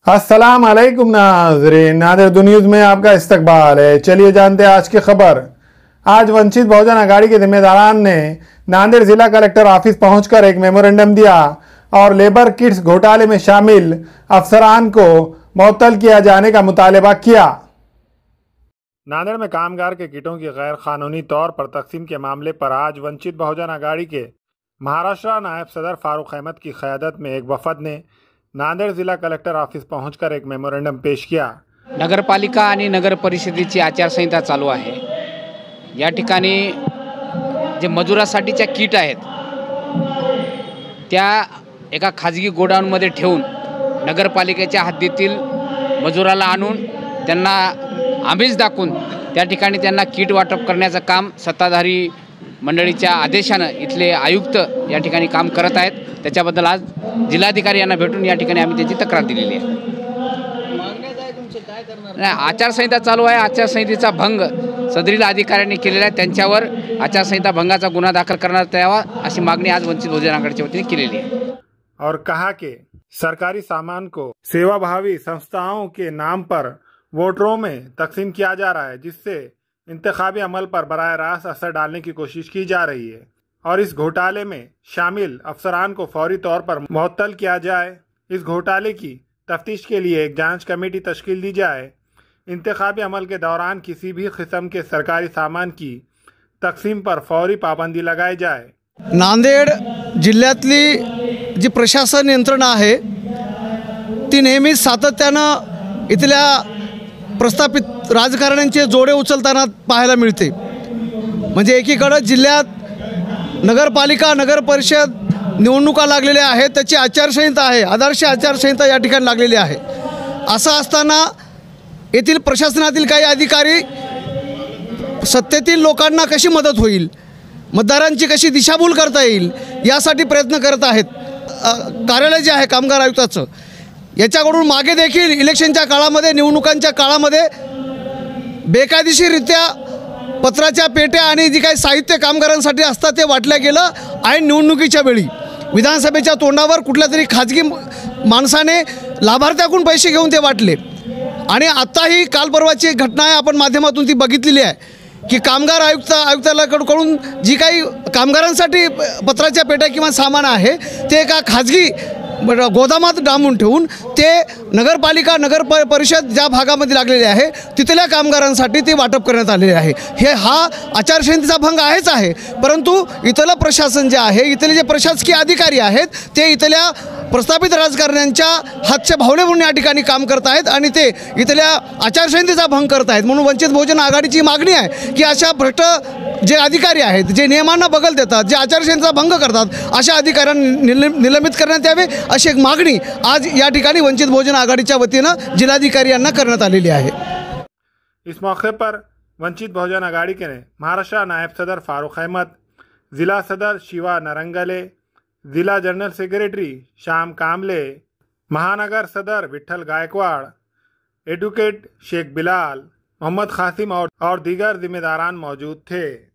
अस्सलाम अलैकुम नाज़रीन, नादिर न्यूज़ में आपका इस्तकबाल है। चलिए जानते हैं आज की खबर। आज वंचित बहुजन अघाड़ी के जिम्मेदारान ने नांदेड़ जिला कलेक्टर ऑफिस पहुंचकर एक मेमोरेंडम दिया और लेबर किट्स घोटाले में शामिल अफसरान को मुअत्तल किया जाने का मुतालबा किया। नांदेड़ में कामगार के किटों की गैर कानूनी तौर पर तकसीम के मामले पर आज वंचित बहुजन अघाड़ी के महाराष्ट्र नायब सदर फारूक अहमद की क़यादत में एक वफद ने नांदेड़ जिला कलेक्टर ऑफिस पहुंचकर एक मेमोरेंडम पेश किया। नगरपालिका आणि नगर परिषदेची आचारसंहिता चालू आहे। या ठिकाणी जे मजुरासाठीच्या किट आहेत त्या एका खाजगी गोडाऊनमध्ये ठेवून नगरपालिकेच्या हद्दीतील मजुराला आणून त्यांना आमिष दाखवून त्या ठिकाणी त्यांना किट वाटप करण्याचं काम सत्ताधारी मंडळीच्या आदेशानं इथले आयुक्त या ठिकाणी काम करत आहेत। त्याच्याबद्दल आज जिल्हाधिकारी यांना भेटून या ठिकाणी आम्ही त्याची तक्रार दिलेली आहे। आचारसंहिता चालू आहे, आचारसंहितेचा भंग सदरील अधिकाऱ्यांनी केलेला आहे, त्यांच्यावर आचारसंहिता भंगाचा गुन्हा दाखल करण्यात यावा अशी मागणी आज वंचित बहुजन आघाडीच्या वतीने केलेली आहे। और कहा कि सरकारी सामान को सेवाभावी संस्थाओं के नाम पर वोटरों में तकसीम किया जा रहा है, जिससे इंतखाबी अमल पर बराह रास्त असर डालने की कोशिश की जा रही है और इस घोटाले में शामिल अफसरान को फौरी तौर पर मुअत्तल किया जाए। इस घोटाले की तफ्तीश के लिए एक जांच कमेटी तश्कील दी जाए। इंतखाबी अमल के दौरान किसी भी किस्म के सरकारी सामान की तकसीम पर फौरी पाबंदी लगाई जाए। नांदेड जिल्ह्यातली जी प्रशासन यंत्रणा आहे ती नेहमीच सातत्यानं इथल्या प्रस्थापित राजकारण्यांचे जोडे उचलताना पाहायला मिळते। म्हणजे एकीकडे जिल्ह्यात नगरपालिका नगर परिषद निवडणुका लागलेल्या आहेत, त्याची आचारसंहिता आहे, आदर्श आचारसंहिता या ठिकाणी लागलेली आहे। असं असताना येथील प्रशासनातील काही अधिकारी सत्तेतील लोकांना कशी मदत होईल, मतदारांची कशी दिशाभूल करता येईल यासाठी प्रयत्न करत आहेत। कार्यालय जे आहे कामगार आयुक्ताचं याच्याकडून मागे देखील इलेक्शनच्या काळामध्ये निवडणुकांच्या काळामध्ये बेकायदेशीररित्या पत्राच्या पेट्या आणि जी काही साहित्य कामगारांसाठी असतात ते वाटलं गेलं। ऐन निवडणुकीच्या वेळी विधानसभेच्या तोंडावर कुठल्या तरी खाजगी माणसाने लाभार्थ्याकडून पैसे घेऊन ते वाटले। आणि आत्ताही काल परवाची एक घटना आहे, आपण माध्यमातून ती बघितलेली आहे की कामगार आयुक्तालयाकडून जी काही कामगारांसाठी पत्राच्या पेट्या किंवा सामान आहे ते एका खाजगी गोदामात डांबून ठेवून ते नगरपालिका नगर परिषद ज्या भागामध्ये लागलेले आहे तिथल्या कामगारांसाठी ते वाटप करण्यात आलेले आहे। हा आचारसंहितेचा भंग आहे, परंतु इथलं प्रशासन जे आहे, इथले जे प्रशासकीय अधिकारी आहेत ते इथल्या प्रस्थापित राजकारण्यांच्या हातचे भावले म्हणून या ठिकाणी काम करत आहेत आणि ते इथल्या आचारसंहितेचा भंग करत आहेत। म्हणून वंचित बहुजन आघाडीची मागणी आहे की अशा भ्रष्ट जे अधिकारी आहेत, जे नियमांना बगल देतात, जे आचारसंहितेचा भंग करतात, अशा अधिकाऱ्यांना निलंबित करण्यात यावे अशी एक मागणी आज या ठिकाणी वंचित बहुजन आघाडीच्या वतीनं जिल्हाधिकारी यांना करण्यात आलेली आहे। इस मौके पर वंचित बहुजन आघाड़ी के महाराष्ट्र नायब सदर फारूक अहमद, जिला सदर शिवा नरंगले, जिला जनरल सेक्रेटरी श्याम कामले, महानगर सदर विठल गायकवाड़, एडवोकेट शेख बिलाल, मोहम्मद कासिम और दीगर जिम्मेदारान मौजूद थे।